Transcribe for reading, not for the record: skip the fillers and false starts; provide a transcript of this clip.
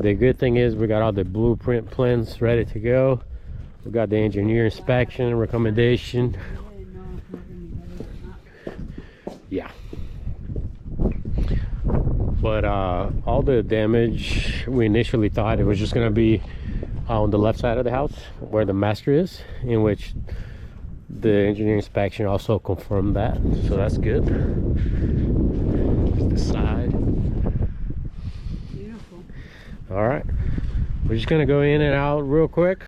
The good thing is we got all the blueprint plans ready to go. We got the engineer inspection recommendation. Yeah. But all the damage, we initially thought it was just gonna be on the left side of the house where the master is, in which the engineer inspection also confirmed that, so that's good. This side. Beautiful. All right, we're just gonna go in and out real quick.